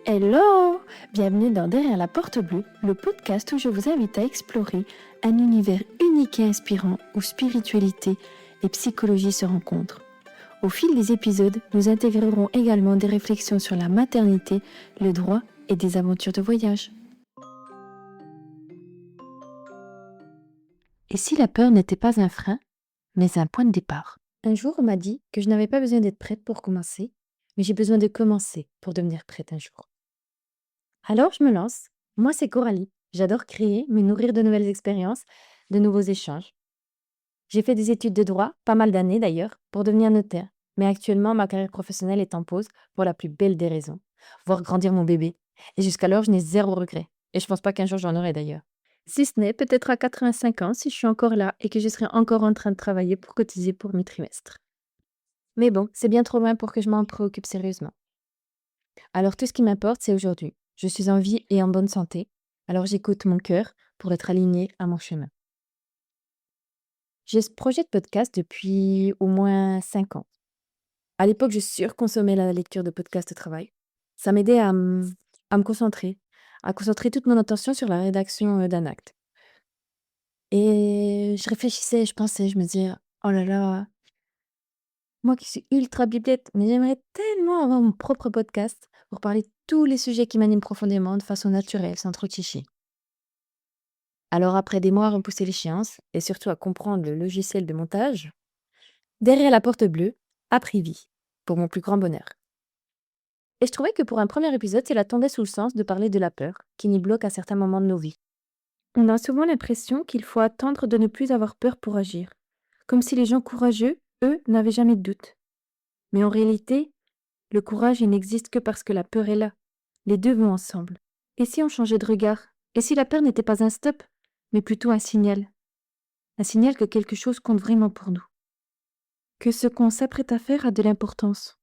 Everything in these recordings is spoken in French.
Hello! Bienvenue dans Derrière la porte bleue, le podcast où je vous invite à explorer un univers unique et inspirant où spiritualité et psychologie se rencontrent. Au fil des épisodes, nous intégrerons également des réflexions sur la maternité, le droit et des aventures de voyage. Et si la peur n'était pas un frein, mais un point de départ? Un jour, on m'a dit que je n'avais pas besoin d'être prête pour commencer, mais j'ai besoin de commencer pour devenir prête un jour. Alors, je me lance. Moi, c'est Coralie. J'adore créer, me nourrir de nouvelles expériences, de nouveaux échanges. J'ai fait des études de droit, pas mal d'années d'ailleurs, pour devenir notaire. Mais actuellement, ma carrière professionnelle est en pause pour la plus belle des raisons. Voir grandir mon bébé. Et jusqu'alors, je n'ai zéro regret. Et je pense pas qu'un jour j'en aurai d'ailleurs. Si ce n'est peut-être à 85 ans si je suis encore là et que je serai encore en train de travailler pour cotiser pour mes trimestres. Mais bon, c'est bien trop loin pour que je m'en préoccupe sérieusement. Alors tout ce qui m'importe, c'est aujourd'hui. Je suis en vie et en bonne santé, alors j'écoute mon cœur pour être alignée à mon chemin. J'ai ce projet de podcast depuis au moins 5 ans. À l'époque, je surconsommais la lecture de podcasts au travail. Ça m'aidait à me concentrer, à concentrer toute mon attention sur la rédaction d'un acte. Et je réfléchissais, je pensais, je me disais, oh là là, moi qui suis ultra bibliothèque, mais j'aimerais tellement avoir mon propre podcast pour parler de tous les sujets qui m'animent profondément de façon naturelle, sans trop chicher. Alors après des mois à repousser l'échéance et surtout à comprendre le logiciel de montage, Derrière la porte bleue a pris vie, pour mon plus grand bonheur. Et je trouvais que pour un premier épisode, cela tombait sous le sens de parler de la peur, qui nous bloque à certains moments de nos vies. On a souvent l'impression qu'il faut attendre de ne plus avoir peur pour agir, comme si les gens courageux, eux, n'avaient jamais de doute. Mais en réalité, le courage, il n'existe que parce que la peur est là. Les deux vont ensemble. Et si on changeait de regard? Et si la peur n'était pas un stop, mais plutôt un signal? Un signal que quelque chose compte vraiment pour nous. Que ce qu'on s'apprête à faire a de l'importance.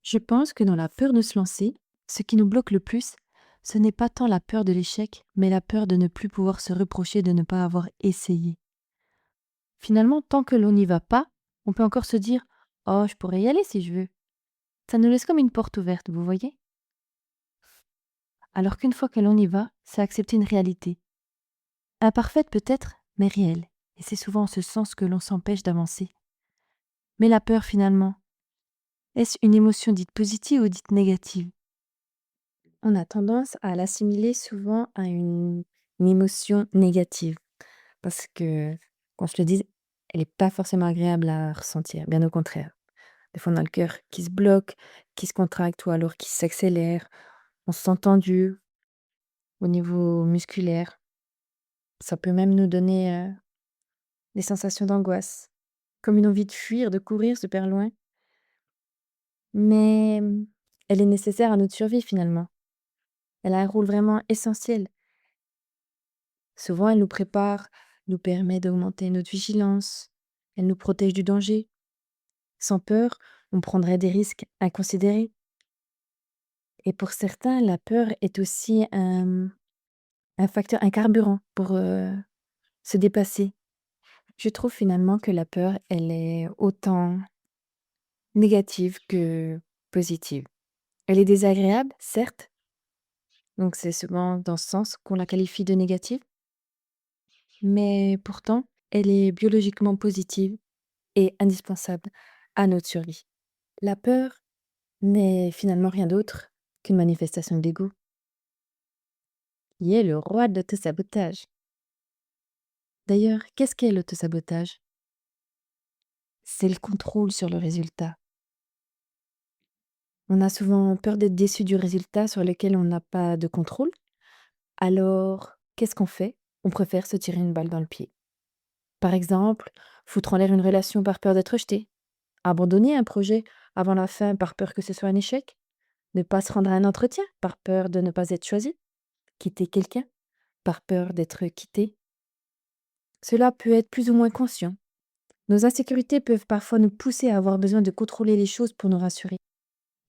Je pense que dans la peur de se lancer, ce qui nous bloque le plus, ce n'est pas tant la peur de l'échec, mais la peur de ne plus pouvoir se reprocher de ne pas avoir essayé. Finalement, tant que l'on n'y va pas, on peut encore se dire « Oh, je pourrais y aller si je veux ». Ça nous laisse comme une porte ouverte, vous voyez? Alors qu'une fois que l'on y va, c'est accepter une réalité. Imparfaite peut-être, mais réelle. Et c'est souvent en ce sens que l'on s'empêche d'avancer. Mais la peur, finalement, est-ce une émotion dite positive ou dite négative? On a tendance à l'assimiler souvent à une émotion négative parce que, qu'on se le dise, elle n'est pas forcément agréable à ressentir, bien au contraire. Des fois, on a le cœur qui se bloque, qui se contracte ou alors qui s'accélère. On se sent tendu au niveau musculaire. Ça peut même nous donner des sensations d'angoisse, comme une envie de fuir, de courir super loin. Mais elle est nécessaire à notre survie finalement. Elle a un rôle vraiment essentiel. Souvent, elle nous prépare, nous permet d'augmenter notre vigilance, elle nous protège du danger. Sans peur, on prendrait des risques inconsidérés. Et pour certains, la peur est aussi un facteur, un carburant pour se dépasser. Je trouve finalement que la peur, elle est autant négative que positive. Elle est désagréable, certes, donc c'est souvent dans ce sens qu'on la qualifie de négative, mais pourtant, elle est biologiquement positive et indispensable à notre survie. La peur n'est finalement rien d'autre qu'une manifestation d'ego, qui est le roi de l'autosabotage. D'ailleurs, qu'est-ce qu'est l'autosabotage? C'est le contrôle sur le résultat. On a souvent peur d'être déçu du résultat sur lequel on n'a pas de contrôle. Alors, qu'est-ce qu'on fait? On préfère se tirer une balle dans le pied. Par exemple, foutre en l'air une relation par peur d'être rejeté, abandonner un projet avant la fin par peur que ce soit un échec, ne pas se rendre à un entretien par peur de ne pas être choisi, quitter quelqu'un par peur d'être quitté. Cela peut être plus ou moins conscient. Nos insécurités peuvent parfois nous pousser à avoir besoin de contrôler les choses pour nous rassurer.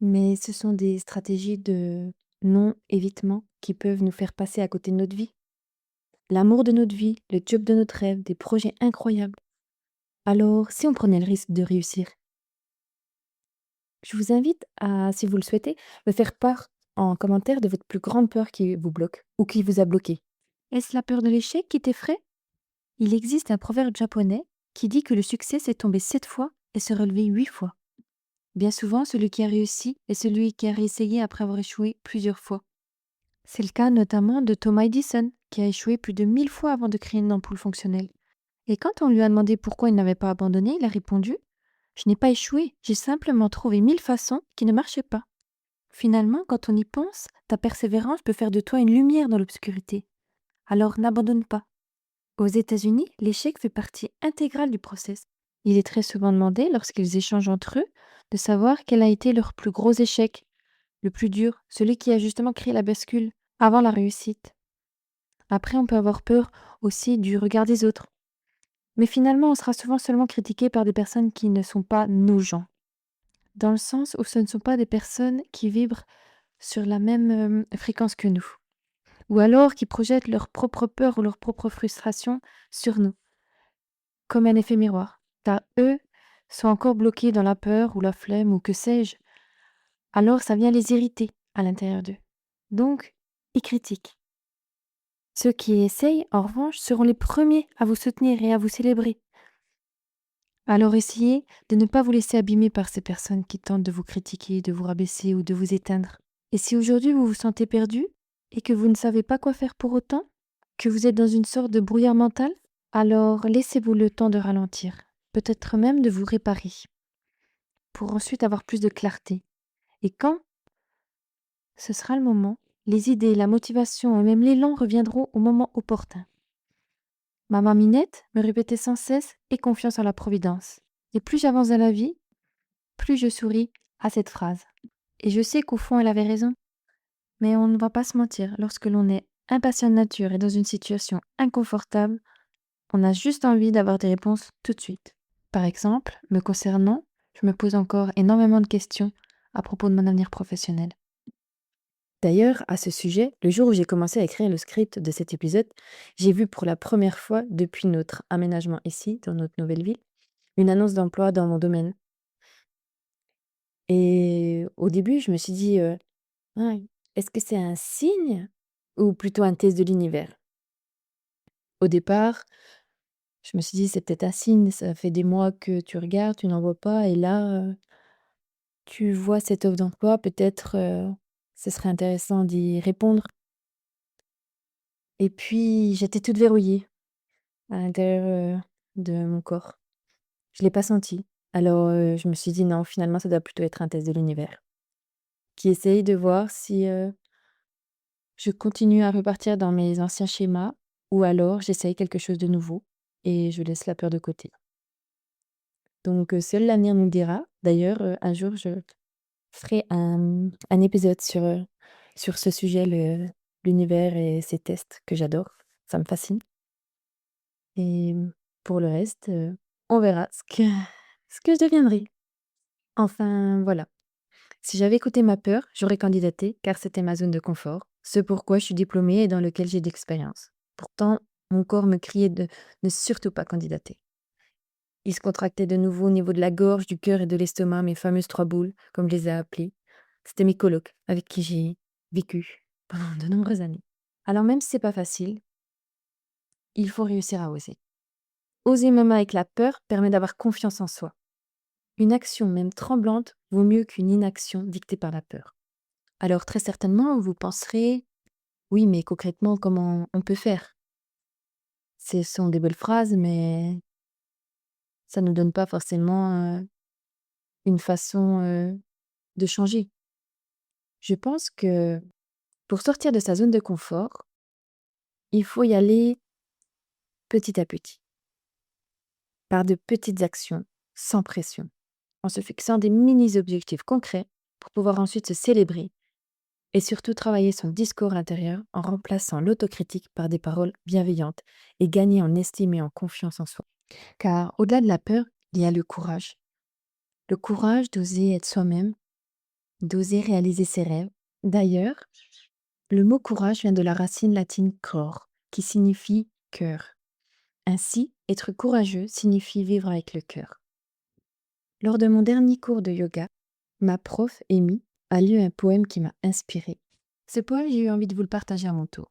Mais ce sont des stratégies de non-évitement qui peuvent nous faire passer à côté de notre vie. L'amour de notre vie, le job de notre rêve, des projets incroyables. Alors, si on prenait le risque de réussir? Je vous invite à, si vous le souhaitez, me faire part en commentaire de votre plus grande peur qui vous bloque ou qui vous a bloqué. Est-ce la peur de l'échec qui t'effraie? Il existe un proverbe japonais qui dit que le succès, c'est tomber 7 fois et se relever 8 fois. Bien souvent, celui qui a réussi est celui qui a réessayé après avoir échoué plusieurs fois. C'est le cas notamment de Thomas Edison, qui a échoué plus de 1000 fois avant de créer une ampoule fonctionnelle. Et quand on lui a demandé pourquoi il n'avait pas abandonné, il a répondu: Je n'ai pas échoué, j'ai simplement trouvé 1000 façons qui ne marchaient pas. Finalement, quand on y pense, ta persévérance peut faire de toi une lumière dans l'obscurité. Alors n'abandonne pas. Aux États-Unis, l'échec fait partie intégrale du process. Il est très souvent demandé, lorsqu'ils échangent entre eux, de savoir quel a été leur plus gros échec, le plus dur, celui qui a justement créé la bascule, avant la réussite. Après, on peut avoir peur aussi du regard des autres. Mais finalement, on sera souvent seulement critiqué par des personnes qui ne sont pas nos gens. Dans le sens où ce ne sont pas des personnes qui vibrent sur la même fréquence que nous. Ou alors qui projettent leur propre peur ou leur propre frustration sur nous, comme un effet miroir. Car eux sont encore bloqués dans la peur ou la flemme ou que sais-je. Alors ça vient les irriter à l'intérieur d'eux. Donc, ils critiquent. Ceux qui essayent, en revanche, seront les premiers à vous soutenir et à vous célébrer. Alors essayez de ne pas vous laisser abîmer par ces personnes qui tentent de vous critiquer, de vous rabaisser ou de vous éteindre. Et si aujourd'hui vous vous sentez perdu et que vous ne savez pas quoi faire pour autant, que vous êtes dans une sorte de brouillard mental, alors laissez-vous le temps de ralentir, peut-être même de vous réparer, pour ensuite avoir plus de clarté. Et quand ce sera le moment, les idées, la motivation et même l'élan reviendront au moment opportun. Maman Minette me répétait sans cesse: aie confiance en la Providence. Et plus j'avance dans la vie, plus je souris à cette phrase. Et je sais qu'au fond, elle avait raison. Mais on ne va pas se mentir, lorsque l'on est impatient de nature et dans une situation inconfortable, on a juste envie d'avoir des réponses tout de suite. Par exemple, me concernant, je me pose encore énormément de questions à propos de mon avenir professionnel. D'ailleurs, à ce sujet, le jour où j'ai commencé à écrire le script de cet épisode, j'ai vu pour la première fois depuis notre aménagement ici, dans notre nouvelle ville, une annonce d'emploi dans mon domaine. Et au début, je me suis dit, «Ah, est-ce que c'est un signe ou plutôt un test de l'univers?» Au départ, je me suis dit: «C'est peut-être un signe, ça fait des mois que tu regardes, tu n'en vois pas et là, tu vois cette offre d'emploi, peut-être, ce serait intéressant d'y répondre». Et puis j'étais toute verrouillée à l'intérieur, de mon corps. Je l'ai pas senti. Alors, je me suis dit: «Non, finalement, ça doit plutôt être un test de l'univers qui essaye de voir si, je continue à repartir dans mes anciens schémas ou alors j'essaye quelque chose de nouveau et je laisse la peur de côté». Donc, seul l'avenir nous le dira. D'ailleurs, un jour, je ferai un épisode sur ce sujet, l'univers et ses tests que j'adore. Ça me fascine et pour le reste, on verra ce que je deviendrai. Enfin, voilà. Si j'avais écouté ma peur, j'aurais candidaté car c'était ma zone de confort, ce pourquoi je suis diplômée et dans lequel j'ai d'expérience. Pourtant, mon corps me criait de ne surtout pas candidater. Il se contractait de nouveau au niveau de la gorge, du cœur et de l'estomac, mes fameuses 3 boules, comme je les ai appelées. C'était mes colocs avec qui j'ai vécu pendant de nombreuses années. Alors même si c'est pas facile, il faut réussir à oser. Oser même avec la peur permet d'avoir confiance en soi. Une action même tremblante vaut mieux qu'une inaction dictée par la peur. Alors très certainement, vous penserez: «Oui, mais concrètement, comment on peut faire?» Ce sont des belles phrases, mais ça ne donne pas forcément, une façon, de changer. Je pense que pour sortir de sa zone de confort, il faut y aller petit à petit, par de petites actions, sans pression, en se fixant des mini-objectifs concrets pour pouvoir ensuite se célébrer et surtout travailler son discours intérieur en remplaçant l'autocritique par des paroles bienveillantes et gagner en estime et en confiance en soi. Car au-delà de la peur, il y a le courage. Le courage d'oser être soi-même, d'oser réaliser ses rêves. D'ailleurs, le mot courage vient de la racine latine cor, qui signifie cœur. Ainsi, être courageux signifie vivre avec le cœur. Lors de mon dernier cours de yoga, ma prof, Amy, a lu un poème qui m'a inspirée. Ce poème, j'ai eu envie de vous le partager à mon tour.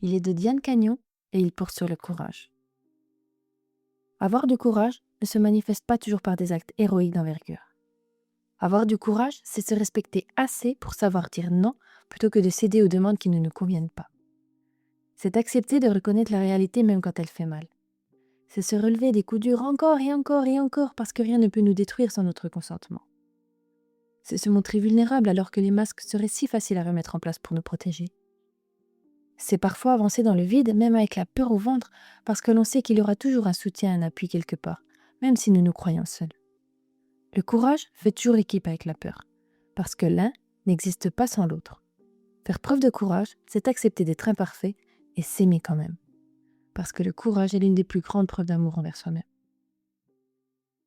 Il est de Diane Cagnon et il porte sur le courage. Avoir du courage ne se manifeste pas toujours par des actes héroïques d'envergure. Avoir du courage, c'est se respecter assez pour savoir dire non plutôt que de céder aux demandes qui ne nous conviennent pas. C'est accepter de reconnaître la réalité même quand elle fait mal. C'est se relever des coups durs encore et encore et encore parce que rien ne peut nous détruire sans notre consentement. C'est se montrer vulnérable alors que les masques seraient si faciles à remettre en place pour nous protéger. C'est parfois avancer dans le vide, même avec la peur au ventre, parce que l'on sait qu'il y aura toujours un soutien, un appui quelque part, même si nous nous croyons seuls. Le courage fait toujours équipe avec la peur, parce que l'un n'existe pas sans l'autre. Faire preuve de courage, c'est accepter d'être imparfait et s'aimer quand même. Parce que le courage est l'une des plus grandes preuves d'amour envers soi-même.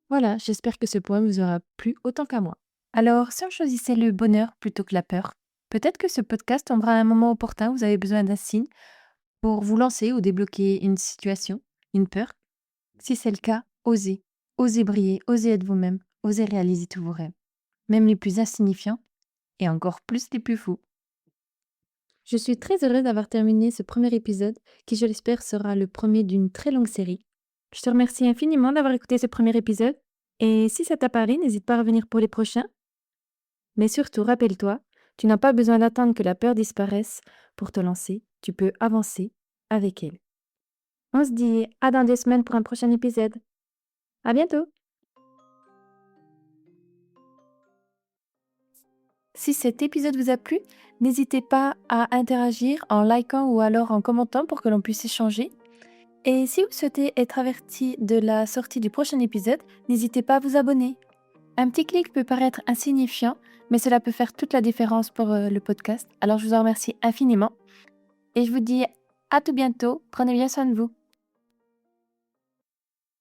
Voilà, j'espère que ce poème vous aura plu autant qu'à moi. Alors, si on choisissait le bonheur plutôt que la peur, peut-être que ce podcast tombera à un moment opportun où vous avez besoin d'un signe pour vous lancer ou débloquer une situation, une peur. Si c'est le cas, osez. Osez briller, osez être vous-même, osez réaliser tous vos rêves, même les plus insignifiants et encore plus les plus fous. Je suis très heureuse d'avoir terminé ce premier épisode qui, je l'espère, sera le premier d'une très longue série. Je te remercie infiniment d'avoir écouté ce premier épisode et si ça t'a parlé, n'hésite pas à revenir pour les prochains. Mais surtout, rappelle-toi, tu n'as pas besoin d'attendre que la peur disparaisse pour te lancer, tu peux avancer avec elle. On se dit à dans 2 semaines pour un prochain épisode. À bientôt! Si cet épisode vous a plu, n'hésitez pas à interagir en likant ou alors en commentant pour que l'on puisse échanger. Et si vous souhaitez être averti de la sortie du prochain épisode, n'hésitez pas à vous abonner. Un petit clic peut paraître insignifiant, mais cela peut faire toute la différence pour le podcast. Alors je vous en remercie infiniment. Et je vous dis à tout bientôt. Prenez bien soin de vous.